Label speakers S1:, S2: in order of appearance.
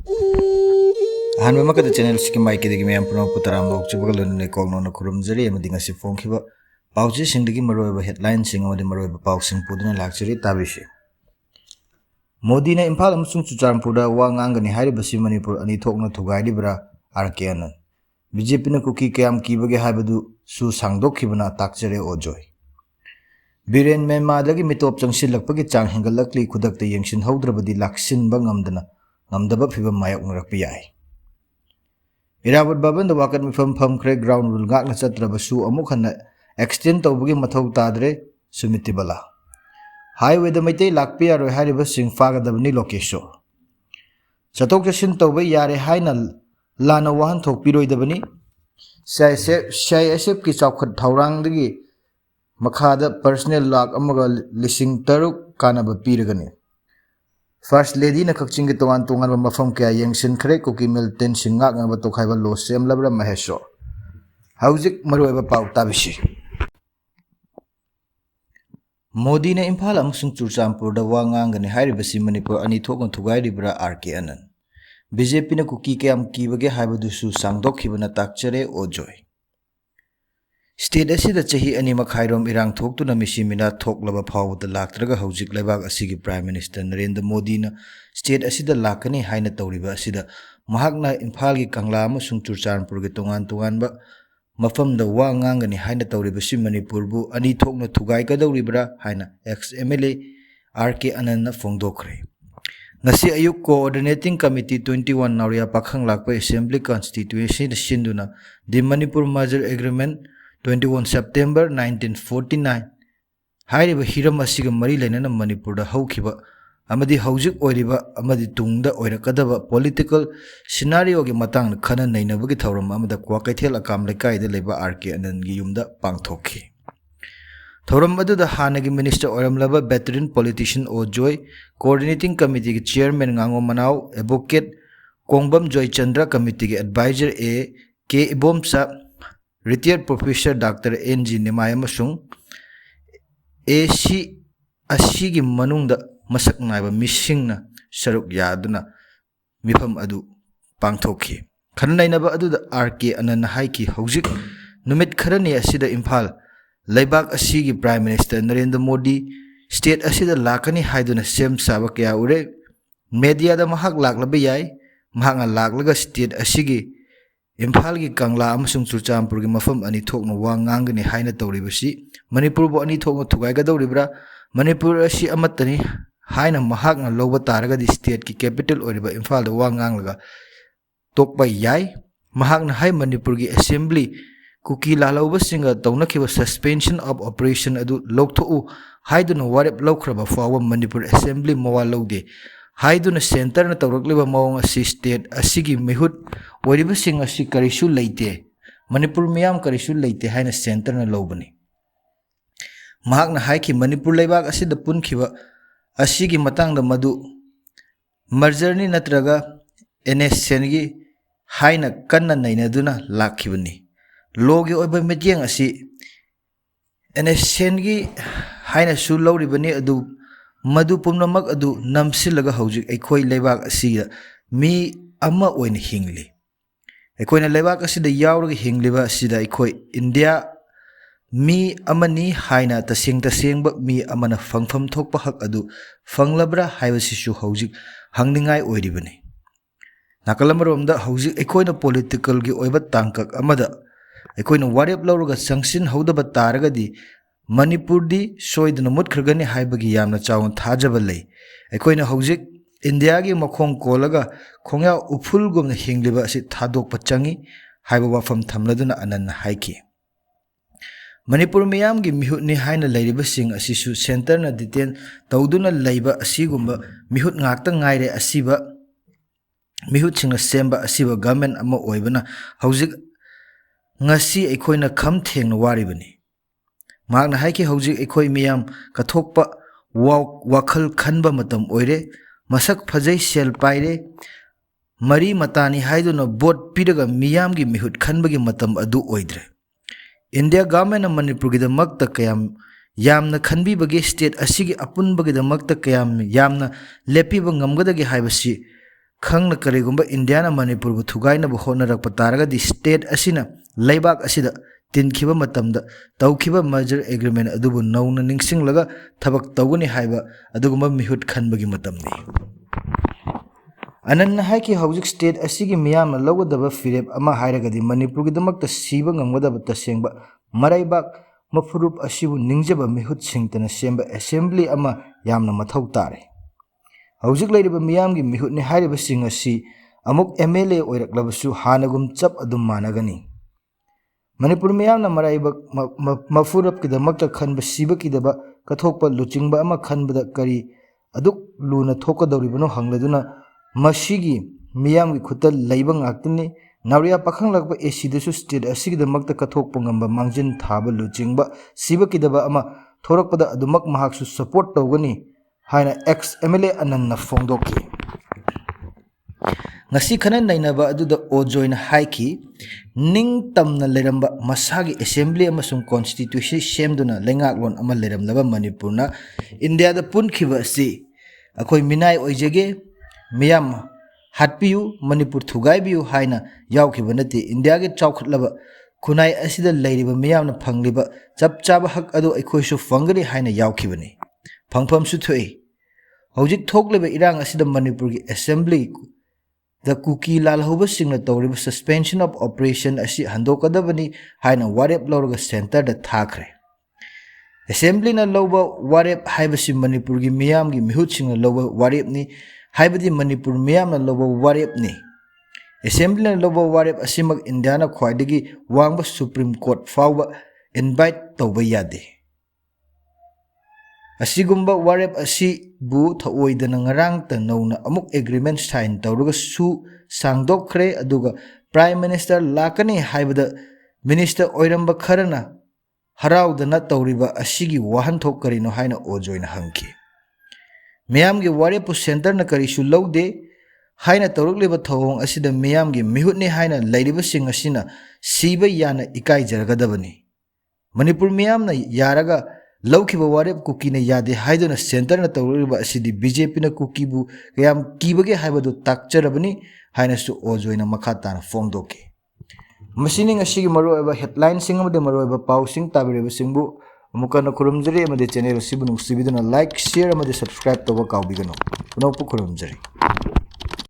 S1: Hanma makada channel siki maiki digi mayam puno putaram lok chubaga lunne kogno na kurum jari amadi ngasi phone khiba pauchi sing digi maroiba headline sing amadi maroiba pauk sing puduna lakchari tabishi Modi na Imphal amasung Chucharampuda wa ngangani hairibasi Manipur ani thokna thugaidibra arkeanan BJP na kuki kayam kibage haibadu su sangdokhibana takchare ojoi Biren Myanmar-dagi mitop changsilakpagi chang hengalakli khudakta yengshin haudrabadi laksinba ngamdaba phibam mayoknarakpi yai Irawat Baban the Wakat Mifam Pumcre ground will gak Nasatrabasu Amukana extend Tobugi Matok Tadre Sumitibala. Highway the Mate Lakpia or Haribasing Faga the Nilokesho. Satokashin Tobe Yare Hainal Lana Wan Tok Piro the Bani Shay Esep Kisok Taurang the Makada personal lock Amaga Lissing Taruk Kanaba Piragani. First Lady na kakching tuan tungan mafam kaya yang sin kre kuki milten singak nga batok haiba lo sem labra mahesho. Hauzik marueba pau tabishi. Modi na Imphal amasung Chuchampur da wangang gani hairibasi Manipur ani thokon thugaidibra RK anan. BJP na kuki kayam kibage haiba dusu sangdok hibana takchare ojoi. State asida chahi ani makhairom irang thoktu na misimina thoklaba phawda laktraga hauzik laibak asigi Prime Minister Narendra Modi na state asida lakani haina tawriba asida mahakna Imphal gi Kangla amasung Chuchampur gi tongan ba mafamda wa ngangani haina tawriba si Manipur bu ani thokna thugai kadawribra haina ex MLA RK Anand na phongdokre ngasi ayuk coordinating committee 21 nauria pakhang lakpa assembly constituency na sinduna the Manipur merger agreement 21 September 1949 Hairiba Hiram asiga mari lainana Manipur da haukiba amadi haujuk oiriba amadi tungda oirakadaba political scenario gi matang khana nainabagi thauram amada kwakaithel akam lekai da leba RK Anand gi yumda pangthokhi thauram adu da hanagi minister oiramlaba veteran politician Ojoy coordinating committee gi chairman ngango manau advocate Kongbam Joy Chandra committee gi advisor K Ibomsa Retired Professor Dr. N.G. Nimayamasung AC Asigi Manungda Masak Naiba Missing Saruk Yaduna Mifam Adu Pangtokhi. Kanainaba Adu the RK Anand Haiki Hauzik Numit Karani Asida Imphal Laibak Asigi Prime Minister Narendra Modi State Asida Lakani Haiduna Sem Sabakya Ure Media the Mahak Laklabayai Mahanga Laklaga State Asigi Imphal gi Kangla amasung Chuchampur gi mafam ani thokna wa ngangani haina tawribasi Manipur bo ani thokna thugai gadawribra Manipur asi amatani haina mahakna loba taraga di state ki capital oriba Imphal da wa nganglaga tokpa yai mahakna hai Manipur gi assembly kuki lalauba singa tawnakhiba suspension of operation adu lokthu haiduna warep lokraba fawa Manipur assembly mawa lode haiduna center na tawrakliba mawang asi state asigi mehut wariba sing asi karisu leite Manipur miyam karisu leite haina center na lobani mahakna haiki Manipur leibak asi da punkhiba asigi matang da madu merger ni natraga NSN gi haina kanna nainaduna lakhibani logi oiba medyang asi NSN gi haina su lawribani adu Madu Pumnamak adu namsilaga haujuk ekhoi leibak asida mi ama oina hingli ekhoina leibak asida yawraga hingliba asida ekhoi India mi amani haina tasengba mi amana fangfam thokpa hak adu fanglabra haibasisu haujuk hangningai oiribani nakalamromda haujuk ekhoina political gi oiba tangkak amada ekhoina warep lawraga sangsin haudaba taragadi Manipur di soidna mutkhirgani haibagi yamna chawon thajaba lei ekoina hauzik India gi makhong kolaga khongya uphul gumna hingliba asi thadok pachangi haiba wafam thamladuna anan haiki Manipur miyam gi mihut ni haina leiriba sing asisu center na detain tawduna leiba asigumba mihut ngakta ngaire asiba mihut singna semba asiba government ama oibana hauzik ngasi ekoina kham thengna waribani Magna haiki hauzik ekhoi miyam kathokpa wakhal khanba matam oire masak phajai sel paire mari matani haiduna bot piraga miyam gi mihut khanbagi matam adu oidre India government Manipur gi damakta kayam yamna khanbi bagi state asigi apun bagi damakta kayam yamna lepi ba ngamgada gi haibasi ꯈꯪꯅ ꯀꯔꯤꯒꯨꯝꯕ ꯏꯟꯗꯤꯌꯥꯅ ꯃꯅꯤꯄꯨꯔꯕꯨ ꯊꯨꯒꯥꯏꯅꯕ ꯍꯣꯠꯅꯔꯛꯄ ꯇꯥꯔꯒꯗꯤ state ꯑꯁꯤꯅ ꯂꯩꯕꯥꯛ ꯑꯁꯤꯗ ꯇꯤꯟꯈꯤꯕ ꯃꯇꯝꯗ ꯇꯧꯈꯤꯕ ꯃꯔꯖꯔ ꯑꯦꯒ꯭ꯔꯤꯃꯦꯟ ꯑꯗꯨꯕꯨ ꯅꯧꯅ ꯅꯤꯡꯁꯤꯡꯂꯒ ꯊꯕꯛ ꯇꯧꯒꯅꯤ ꯍꯥꯏꯕ ꯑꯗꯨꯒꯨꯝꯕ ꯃꯤꯍꯨꯠ ꯈꯟꯕꯒꯤ ꯃꯇꯝꯅꯤ꯫ ꯑꯅꯟꯅ ꯍꯥꯏꯈꯤ ꯍꯧꯖꯤꯛ ꯁ꯭ꯇꯦꯠ ꯑꯁꯤꯒꯤ ꯃꯤꯌꯥꯝꯅ ꯂꯧꯒꯗꯕ ꯐꯤꯔꯦꯞ ꯑꯃ ꯍꯥꯏꯔꯒꯗꯤ ꯃꯅꯤꯄꯨꯔꯒꯤꯗꯃꯛꯇ ꯁꯤꯕ ꯉꯝꯒꯗꯕ ꯇꯁꯦꯡꯕ ꯃꯔꯩꯕꯥꯛ ꯃꯐꯨꯔꯨꯞ ꯑꯁꯤꯕꯨ ꯅꯤꯡꯖꯕ ꯃꯤꯍꯨꯠꯁꯤꯡꯇꯅ ꯁꯦꯝꯕ ꯑꯦꯁꯦꯝꯕ꯭ꯂꯤ ꯑꯃ ꯌꯥꯝꯅ ꯃꯊꯧ ꯇꯥꯔꯦ꯫ ꯍꯧꯖꯤꯛ ꯂꯩꯔꯤꯕ ꯃꯤꯌꯥꯝꯒꯤ ꯃꯤꯍꯨꯠꯅꯤ ꯍꯥꯏꯔꯤꯕꯁꯤꯡ ꯑꯁꯤ ꯑꯃꯨꯛ MLA ꯑꯣꯏꯔꯛꯂꯕꯁꯨ ꯍꯥꯟꯅꯒꯨꯝ ꯆꯞ ꯑꯗꯨꯝ ꯃꯥꯟꯅꯒꯅꯤ꯫ ꯃꯅꯤꯄꯨꯔ ꯃꯤꯌꯥꯝꯅ ꯃꯔꯩꯕꯥꯛ ꯃꯐꯨꯔꯨꯞꯀꯤꯗꯃꯛꯇ ꯈꯟꯕ ꯁꯤꯕꯀꯤꯗꯕ ꯀꯠꯊꯣꯛꯄ ꯂꯨꯆꯤꯡꯕ ꯑꯃ ꯈꯟꯕꯗ ꯀꯔꯤ ꯑꯗꯨꯛ ꯂꯨꯅ ꯊꯣꯛꯀꯗꯧꯔꯤꯕꯅꯣ ꯍꯪꯂꯗꯨꯅ ꯃꯁꯤꯒꯤ ꯃꯤꯌꯥꯝꯒꯤ ꯈꯨꯠꯇ ꯂꯩꯕ ꯉꯥꯛꯇꯅꯤ꯫ ꯅꯥꯎꯔꯤꯌꯥ ꯄꯥꯈꯪꯂꯛꯄ ACꯗꯁꯨ ꯁ꯭ꯇꯦꯠ ꯑꯁꯤꯒꯤꯗꯃꯛꯇ ꯀꯠꯊꯣꯛꯄ ꯉꯝꯕ ꯃꯥꯡꯖꯤꯟ ꯊꯥꯕ ꯂꯨꯆꯤꯡꯕ ꯁꯤꯕꯀꯤꯗꯕ ꯑꯃ ꯊꯣꯔꯛꯄꯗ ꯑꯗꯨꯃꯛ ꯃꯍꯥꯛꯁꯨ ꯁꯄꯣꯔꯠ ꯇꯧꯒꯅꯤ ꯍꯥꯏꯅ MLA ꯑꯅꯟꯅ ꯐꯣꯡꯗꯣꯛꯈꯤ꯫ ꯉꯁꯤ ꯈꯟꯅ ꯅꯩꯅꯕ ꯑꯗꯨꯗ ꯑꯣꯖꯣꯏꯅ ꯍꯥꯏꯈꯤ ꯅꯤꯡꯇꯝꯅ ꯂꯩꯔꯝꯕ ꯃꯁꯥꯒꯤ ꯑꯦꯁꯦꯝꯕ꯭ꯂꯤ ꯑꯃꯁꯨꯡ ꯀꯣꯟꯁꯇꯤꯇ꯭ꯌꯨꯁꯟ ꯁꯦꯝꯗꯨꯅ ꯂꯩꯉꯥꯛꯂꯣꯟ ꯑꯃ ꯂꯩꯔꯝꯂꯕ ꯃꯅꯤꯄꯨꯔꯅ ꯏꯟꯗꯤꯌꯥꯗ ꯄꯨꯟꯈꯤꯕ ꯑꯁꯤ ꯑꯩꯈꯣꯏ ꯃꯤꯅꯥꯏ ꯑꯣꯏꯖꯒꯦ, ꯃꯤꯌꯥꯝ ꯍꯥꯠꯄꯤꯌꯨ, ꯃꯅꯤꯄꯨꯔ ꯊꯨꯒꯥꯏꯕꯤꯌꯨ ꯍꯥꯏꯅ ꯌꯥꯎꯈꯤꯕ ꯅꯠꯇꯦ꯫ ꯏꯟꯗꯤꯌꯥꯒꯤ ꯆꯥꯎꯈꯠꯂꯕ ꯈꯨꯟꯅꯥꯏ ꯑꯁꯤꯗ ꯂꯩꯔꯤꯕ ꯃꯤꯌꯥꯝꯅ ꯐꯪꯂꯤꯕ ꯆꯞ ꯆꯥꯕ ꯍꯛ ꯑꯗꯨ ꯑꯩꯈꯣꯏꯁꯨ ꯐꯪꯒꯅꯤ ꯍꯥꯏꯅ ꯌꯥꯎꯈꯤꯕꯅꯤ꯫ ꯐꯪꯐꯝꯁꯨ ꯊꯣꯛꯏ꯫ ꯍꯧꯖꯤꯛ ꯊꯣꯛꯂꯤꯕ ꯏꯔꯥꯡ ꯑꯁꯤꯗ ꯃꯅꯤꯄꯨꯔꯒꯤ ꯑꯦꯁꯦꯝꯕ꯭ꯂꯤꯗ ꯀꯨꯀꯤ ꯂꯥꯜꯍꯧꯕꯁꯤꯡꯅ ꯇꯧꯔꯤꯕ ꯁꯁꯄꯦꯟꯁꯟ ꯑꯣꯐ ꯑꯣꯄꯔꯦꯁꯟ ꯑꯁꯤ ꯍꯟꯗꯣꯛꯀꯗꯕꯅꯤ ꯍꯥꯏꯅ ꯋꯥꯔꯦꯞ ꯂꯧꯔꯒ ꯁꯦꯟꯇꯔꯗ ꯊꯥꯈ꯭ꯔꯦ꯫ ꯑꯦꯁꯦꯝꯕ꯭ꯂꯤꯅ ꯂꯧꯕ ꯋꯥꯔꯦꯞ ꯍꯥꯏꯕꯁꯤ ꯃꯅꯤꯄꯨꯔꯒꯤ ꯃꯤꯌꯥꯝꯒꯤ ꯃꯤꯍꯨꯠꯁꯤꯡꯅ ꯂꯧꯕ ꯋꯥꯔꯦꯞꯅꯤ, ꯍꯥꯏꯕꯗꯤ ꯃꯅꯤꯄꯨꯔ ꯃꯤꯌꯥꯝꯅ ꯂꯧꯕ ꯋꯥꯔꯦꯞꯅꯤ꯫ ꯑꯦꯁꯦꯝꯕ꯭ꯂꯤꯅ ꯂꯧꯕ ꯋꯥꯔꯦꯞ ꯑꯁꯤꯃꯛ ꯏꯟꯗꯤꯌꯥꯅ ꯈ꯭ꯋꯥꯏꯗꯒꯤ ꯋꯥꯡꯕ ꯁꯨꯄ꯭ꯔꯤꯝ ꯀꯣꯔꯠ ꯐꯥꯎꯕ ꯏꯟꯚꯥꯏꯠ ꯇꯧꯕ ꯌꯥꯗꯦ꯫ ꯑꯁꯤꯒꯨꯝꯕ ꯋꯥꯔꯦꯞ ꯑꯁꯤꯕꯨ ꯊꯑꯣꯏꯗꯅ ꯉꯔꯥꯡꯇ ꯅꯧꯅ ꯑꯃꯨꯛ ꯑꯦꯒ꯭ꯔꯤꯃꯦꯟ ꯁꯥꯏꯟ ꯇꯧꯔꯒ ꯁꯨ ꯁꯥꯡꯗꯣꯛꯈ꯭ꯔꯦ꯫ ꯑꯗꯨꯒ ꯄ꯭ꯔꯥꯏꯝ ꯃꯤꯅꯤꯁꯇꯔ ꯂꯥꯛꯀꯅꯤ ꯍꯥꯏꯕꯗ ꯃꯤꯅꯤꯁꯇꯔ ꯑꯣꯏꯔꯝꯕ ꯈꯔꯅ ꯍꯔꯥꯎꯗꯅ ꯇꯧꯔꯤꯕ ꯑꯁꯤꯒꯤ ꯋꯥꯍꯟꯊꯣꯛ ꯀꯔꯤꯅꯣ ꯍꯥꯏꯅ ꯑꯣꯖꯣꯏꯅ ꯍꯪꯈꯤ꯫ ꯃꯤꯌꯥꯝꯒꯤ ꯋꯥꯔꯦꯞꯄꯨ ꯁꯦꯟꯇꯔꯅ ꯀꯔꯤꯁꯨ ꯂꯧꯗꯦ ꯍꯥꯏꯅ ꯇꯧꯔꯛꯂꯤꯕ ꯊꯧꯑꯣꯡ ꯑꯁꯤꯗ ꯃꯤꯌꯥꯝꯒꯤ ꯃꯤꯍꯨꯠꯅꯤ ꯍꯥꯏꯅ ꯂꯩꯔꯤꯕꯁꯤꯡ ꯑꯁꯤꯅ ꯁꯤꯕ ꯌꯥꯅ ꯏꯀꯥꯏꯖꯔꯒꯗꯕꯅꯤ꯫ ꯃꯅꯤꯄꯨꯔ ꯃꯤꯌꯥꯝꯅ ꯌꯥꯔꯒ ꯂꯧꯈꯤꯕ ꯋꯥꯔꯦꯞ ꯀꯨꯀꯤꯅ ꯌꯥꯗꯦ ꯍꯥꯏꯗꯨꯅ ꯁꯦꯟꯇꯔꯅ ꯇꯧꯔꯛꯂꯤꯕ ꯑꯁꯤꯗꯤ BJPꯅ ꯀꯨꯀꯤꯕꯨ ꯀꯌꯥꯝ ꯀꯤꯕꯒꯦ ꯍꯥꯏꯕꯗꯨ ꯇꯥꯛꯆꯔꯕꯅꯤ ꯍꯥꯏꯅꯁꯨ ꯑꯣꯖꯣꯏꯅ ꯃꯈꯥ ꯇꯥꯅ ꯐꯣꯡꯗꯣꯛꯈꯤ꯫ ꯃꯁꯤꯅꯤ ꯉꯁꯤꯒꯤ ꯃꯔꯨꯑꯣꯏꯕ ꯍꯦꯗꯂꯥꯏꯟꯁꯤꯡ ꯑꯃꯗꯤ ꯃꯔꯨꯑꯣꯏꯕ ꯄꯥꯎꯁꯤꯡ ꯇꯥꯕꯤꯔꯤꯕꯁꯤꯡꯕꯨ ꯑꯃꯨꯛ ꯍꯟꯅ ꯈꯨꯔꯨꯝꯖꯔꯤ ꯑꯃꯗꯤ ꯆꯦꯅꯦꯜ ꯑꯁꯤꯕꯨ ꯅꯨꯡꯁꯤꯕꯤꯗꯨꯅ ꯂꯥꯏꯛ, ꯁꯦꯌꯔ ꯑꯃꯗꯤ ꯁꯕꯁꯀ꯭ꯔꯥꯏꯕ ꯇꯧꯕ ꯀꯥꯎꯕꯤꯒꯅꯨ꯫ ꯄꯨꯅꯧꯄꯨ ꯈꯨꯔꯨꯝꯖꯔꯤ꯫